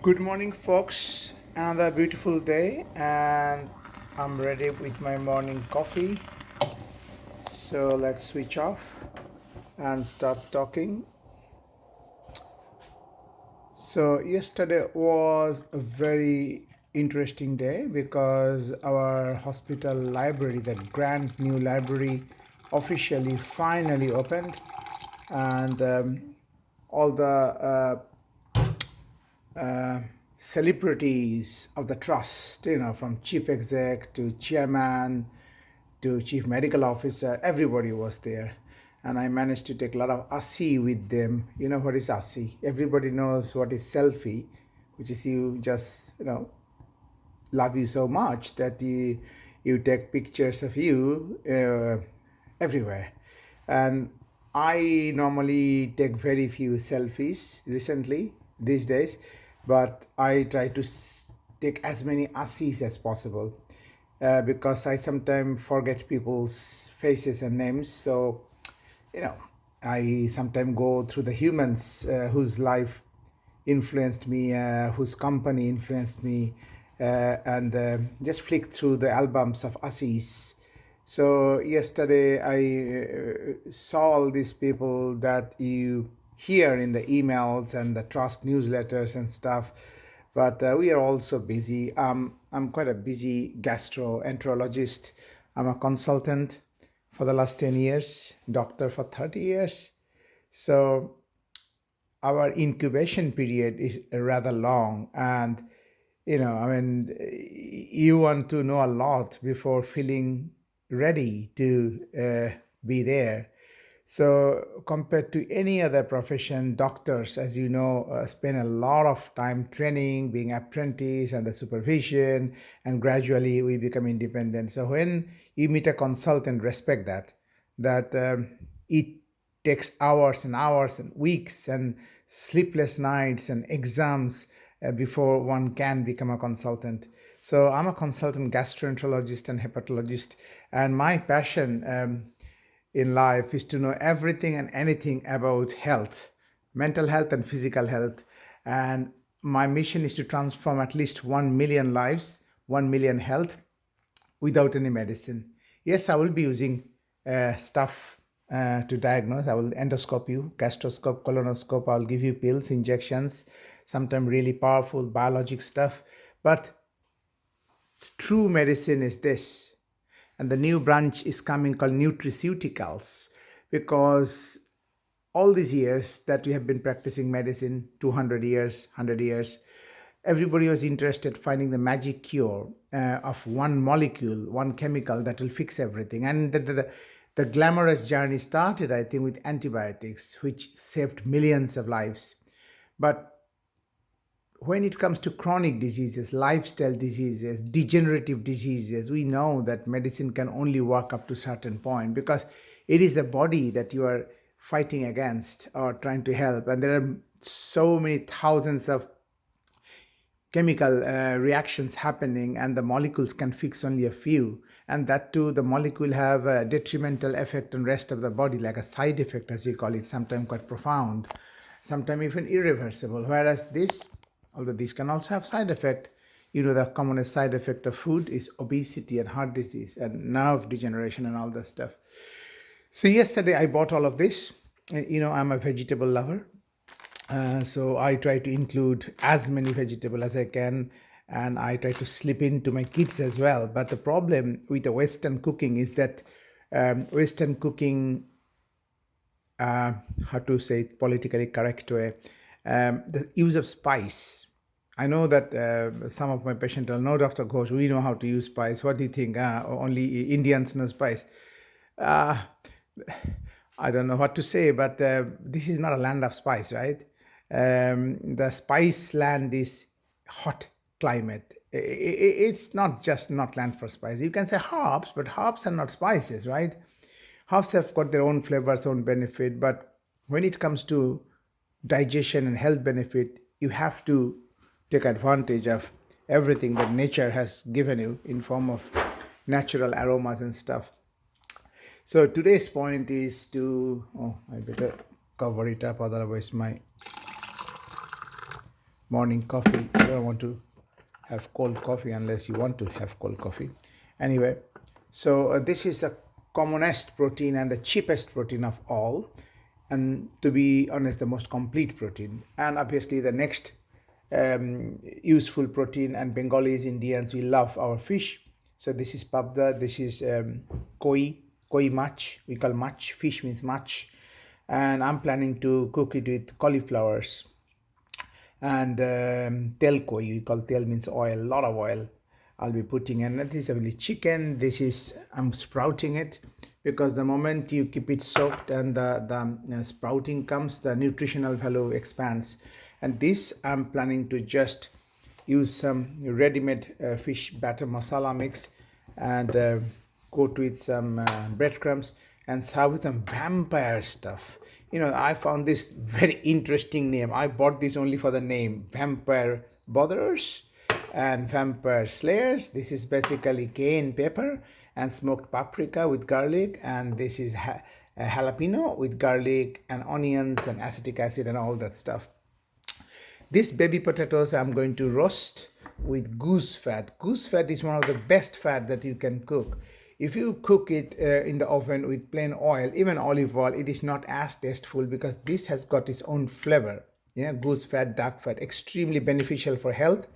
Good morning, folks. Another beautiful day, and I'm ready with my morning coffee. So let's switch off and start talking. So, yesterday was a very interesting day because our hospital library, the grand new library, officially finally opened, and all the uh, celebrities of the trust, from chief exec to chairman to chief medical officer, everybody was there. And I managed to take a lot of ASI with them. You know what is ASI? Everybody knows what is selfie, which is you just, love you so much that you take pictures of you everywhere. And I normally take very few selfies recently these days, but I try to take as many ASIs as possible because I sometimes forget people's faces and names. So, you know, I sometimes go through the humans whose life influenced me, whose company influenced me, and just flick through the albums of Assis. So yesterday I saw all these people that you hear in the emails and the trust newsletters and stuff, but we are also busy. I'm quite a busy gastroenterologist. I'm a consultant for the last 10 years, doctor for 30 years. So our incubation period is rather long, and you want to know a lot before feeling ready to be there. So compared to any other profession, doctors, as you know, spend a lot of time training, being apprentice and the supervision, and gradually we become independent. So when you meet a consultant, respect that it takes hours and hours and weeks and sleepless nights and exams before one can become a consultant. So I'm a consultant gastroenterologist and hepatologist, and my passion in life is to know everything and anything about health, mental health and physical health. And my mission is to transform at least 1 million lives, 1 million health without any medicine. Yes, I will be using stuff to diagnose. I will endoscope you, gastroscope, colonoscope. I'll give you pills, injections, sometimes really powerful biologic stuff. But true medicine is this. And the new branch is coming called nutraceuticals, because all these years that we have been practicing medicine, 200 years, 100 years, everybody was interested finding the magic cure of one molecule, one chemical that will fix everything. And the glamorous journey started, I think, with antibiotics, which saved millions of lives. But when it comes to chronic diseases, lifestyle diseases, degenerative diseases, we know that medicine can only work up to a certain point, because it is the body that you are fighting against or trying to help. And there are so many thousands of chemical reactions happening, and the molecules can fix only a few. And that too, the molecule have a detrimental effect on rest of the body, like a side effect, as you call it, sometimes quite profound, sometimes even irreversible. Whereas this, although this can also have side effect, the commonest side effect of food is obesity and heart disease and nerve degeneration and all that stuff. So yesterday I bought all of this. I'm a vegetable lover, so I try to include as many vegetable as I can, and I try to slip into my kids as well. But the problem with the Western cooking is that Western cooking, how to say it politically correct way, the use of spice. I know that some of my patients will know, Dr. Ghosh, we know how to use spice. What do you think? Only Indians know spice. Uh, I don't know what to say, but this is not a land of spice, right? The spice land is hot climate. It's not just not land for spice. You can say herbs, but herbs are not spices, right? Herbs have got their own flavors, own benefit, but when it comes to digestion and health benefit, you have to take advantage of everything that nature has given you in form of natural aromas and stuff. So today's point is to, I better cover it up, otherwise my morning coffee. You don't want to have cold coffee unless you want to have cold coffee. Anyway, so this is the commonest protein and the cheapest protein of all, and to be honest, the most complete protein. And obviously, the next useful protein, and Bengalis, Indians, we love our fish. So this is pabda, this is koi mach. We call mach. Fish means mach, and I'm planning to cook it with cauliflowers and tel koi. We call tel means oil, a lot of oil. I'll be putting, and this is only chicken. This is I'm sprouting it because the moment you keep it soaked and the sprouting comes, the nutritional value expands. And this I'm planning to just use some ready-made fish batter masala mix and coat with some breadcrumbs and serve with some vampire stuff. I found this very interesting name. I bought this only for the name, vampire botherers and vampire slayers. This is basically cayenne pepper and smoked paprika with garlic, and this is jalapeno with garlic and onions and acetic acid and all that stuff. These baby potatoes I'm going to roast with goose fat. Goose fat is one of the best fat that you can cook. If you cook it in the oven with plain oil, even olive oil, it is not as tasteful because this has got its own flavor. Yeah, goose fat, dark fat, extremely beneficial for health.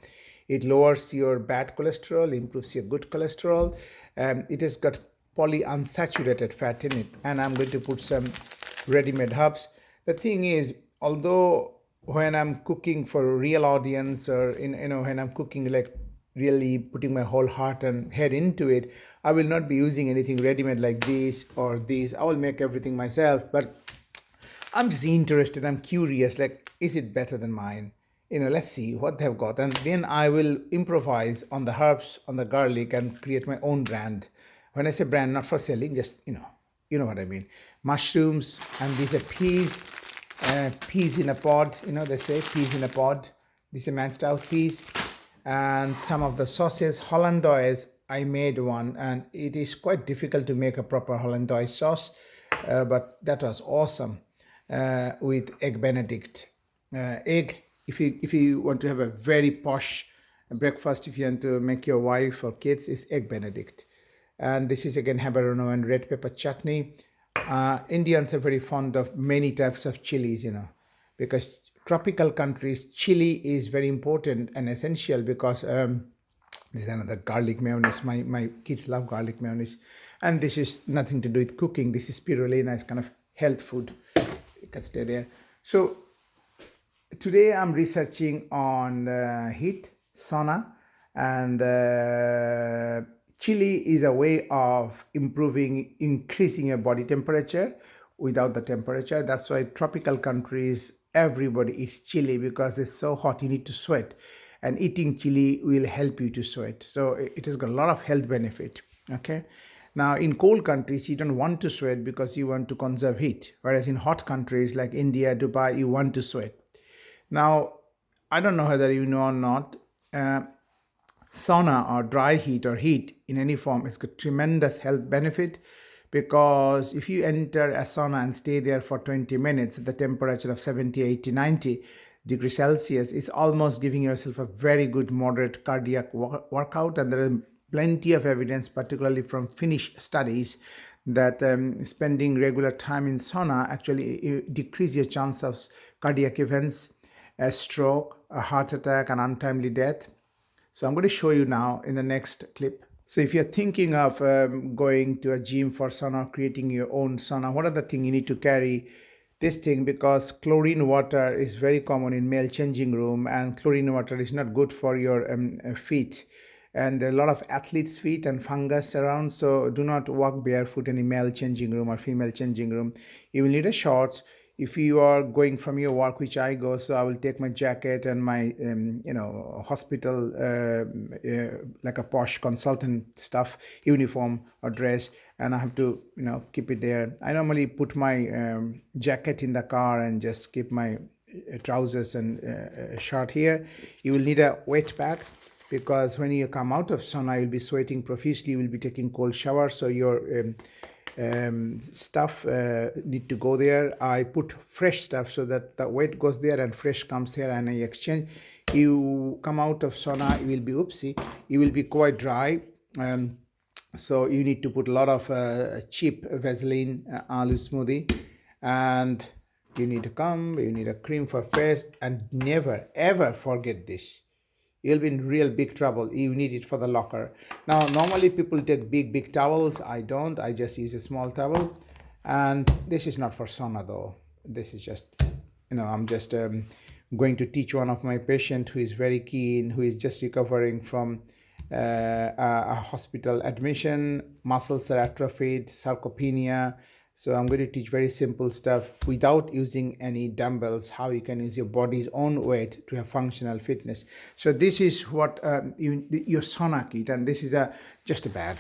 It lowers your bad cholesterol, improves your good cholesterol. It has got polyunsaturated fat in it, and I'm going to put some ready-made herbs. The thing is, although when I'm cooking for a real audience, or when I'm cooking like really putting my whole heart and head into it, I will not be using anything ready-made like this or this. I will make everything myself, but I'm just interested. I'm curious, like, is it better than mine? Let's see what they've got. And then I will improvise on the herbs, on the garlic, and create my own brand. When I say brand, not for selling, just, you know what I mean. Mushrooms, and these are peas in a pod. They say peas in a pod. This is a mashed out peas. And some of the sauces, hollandaise, I made one, and it is quite difficult to make a proper hollandaise sauce, but that was awesome with egg Benedict. Egg, if you want to have a very posh breakfast, if you want to make your wife or kids, is egg Benedict. And this is again habanero and red pepper chutney. Indians are very fond of many types of chilies, because tropical countries, chili is very important and essential because this is another garlic mayonnaise. My kids love garlic mayonnaise. And this is nothing to do with cooking. This is spirulina. It's kind of health food. You can stay there. So today I'm researching on heat, sauna, and chili is a way of increasing your body temperature without the temperature. That's why tropical countries, everybody eats chili because it's so hot, you need to sweat. And eating chili will help you to sweat. So it has got a lot of health benefit. Okay. Now, in cold countries, you don't want to sweat because you want to conserve heat. Whereas in hot countries like India, Dubai, you want to sweat. Now, I don't know whether you know or not, sauna or dry heat or heat in any form is a tremendous health benefit, because if you enter a sauna and stay there for 20 minutes at the temperature of 70, 80, 90 degrees Celsius, it's almost giving yourself a very good moderate cardiac workout. And there is plenty of evidence, particularly from Finnish studies, that spending regular time in sauna actually decrease your chance of cardiac events, a stroke, a heart attack, and untimely death. So I'm going to show you now in the next clip. So if you're thinking of going to a gym for sauna, creating your own sauna, what are the things you need to carry? This thing, because chlorine water is very common in male changing room, and chlorine water is not good for your feet. And there are a lot of athletes' feet and fungus around, so do not walk barefoot in a male changing room or female changing room. You will need a shorts. If you are going from your work, which I go, so I will take my jacket and my hospital like a posh consultant stuff, uniform or dress, and I have to keep it there. I normally put my jacket in the car and just keep my trousers and shirt here. You will need a wet pack, because when you come out of sauna, you'll be sweating profusely, you will be taking cold shower, so your stuff need to go there. I put fresh stuff so that the wet goes there and fresh comes here, and I exchange. You come out of sauna, you will be oopsie, you will be quite dry. Um, so you need to put a lot of cheap Vaseline aloo smoothie, and you need to come. You need a cream for face, and never ever forget this. You'll be in real big trouble. You need it for the locker. Now, normally people take big towels. I don't. I just use a small towel, and this is not for sauna though. This is just, I'm just going to teach one of my patient who is very keen, who is just recovering from a hospital admission, muscles are atrophied, sarcopenia. So I'm going to teach very simple stuff without using any dumbbells, how you can use your body's own weight to have functional fitness. So this is what your sauna kit, and this is just a bag.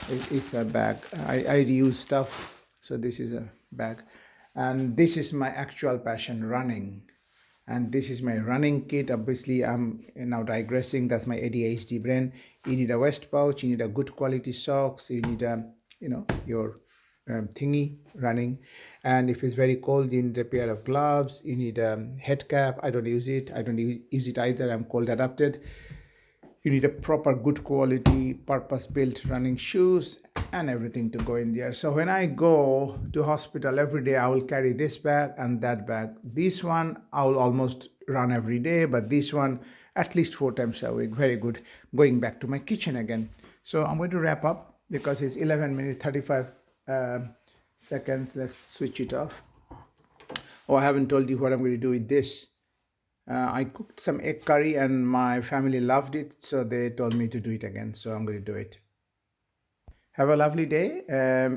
It's a bag. I reuse stuff. So this is a bag, and this is my actual passion, running. And this is my running kit. Obviously, I'm now digressing. That's my ADHD brain. You need a vest pouch, you need a good quality socks, you need your thingy running. And if it's very cold, you need a pair of gloves, you need a head cap. I don't use it. I don't use it either. I'm cold adapted. You need a proper good quality purpose built running shoes and everything to go in there. So when I go to hospital every day, I will carry this bag and that bag. This one I will almost run every day, but this one at least 4 times a week. Very good. Going back to my kitchen again. So I'm going to wrap up because it's 11 minutes 35 seconds. Let's switch it off. Oh, I haven't told you what I'm going to do with this. I cooked some egg curry and my family loved it, so they told me to do it again. So I'm going to do it. Have a lovely day.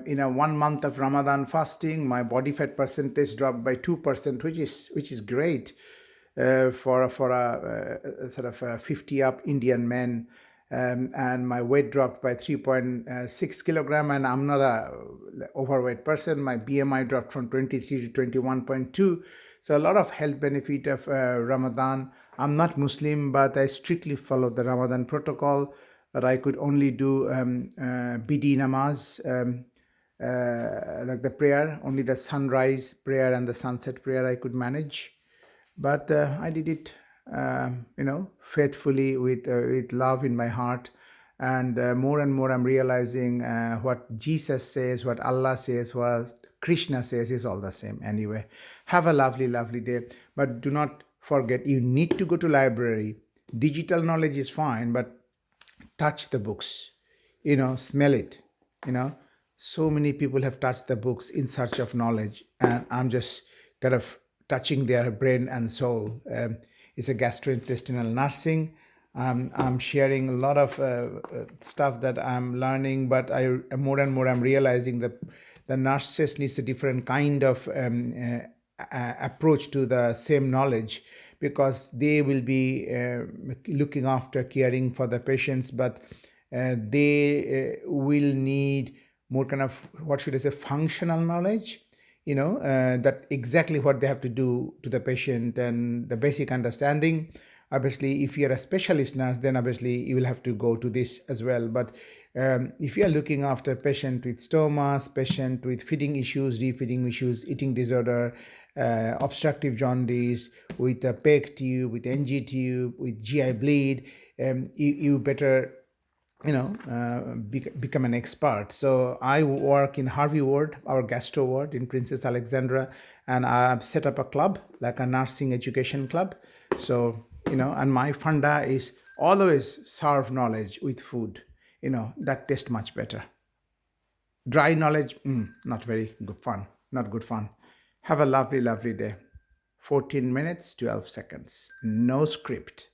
In a 1 month of Ramadan fasting, my body fat percentage dropped by 2%, which is great for a sort of a 50 up Indian man. And my weight dropped by 3.6 kilogram, and I'm not a overweight person. My BMI dropped from 23 to 21.2. So a lot of health benefit of Ramadan. I'm not Muslim, but I strictly follow the Ramadan protocol. But I could only do BD namaz, like the prayer, only the sunrise prayer and the sunset prayer I could manage. But I did it, faithfully with love in my heart. And more and more I'm realizing what Jesus says, what Allah says, what Krishna says is all the same. Anyway, have a lovely, lovely day. But do not forget, you need to go to library. Digital knowledge is fine, but touch the books, smell it. So many people have touched the books in search of knowledge, and I'm just kind of touching their brain and soul. It's a gastrointestinal nursing. I'm sharing a lot of stuff that I'm learning, but more and more I'm realizing that the nurses needs a different kind of approach to the same knowledge, because they will be looking after caring for the patients, but they will need more kind of, what should I say, functional knowledge, that exactly what they have to do to the patient and the basic understanding. Obviously, if you're a specialist nurse, then obviously you will have to go to this as well. But if you are looking after patient with stomas, patient with feeding issues, refeeding issues, eating disorder, obstructive jaundice, with a PEG tube, with NG tube, with GI bleed, you better become an expert. So I work in Harvey Ward, our gastro ward in Princess Alexandra, and I've set up a club, like a nursing education club. So and my funda is always serve knowledge with food, that tastes much better. Dry knowledge, not very good fun, not good fun. Have a lovely, lovely day. 14 minutes 12 seconds, no script.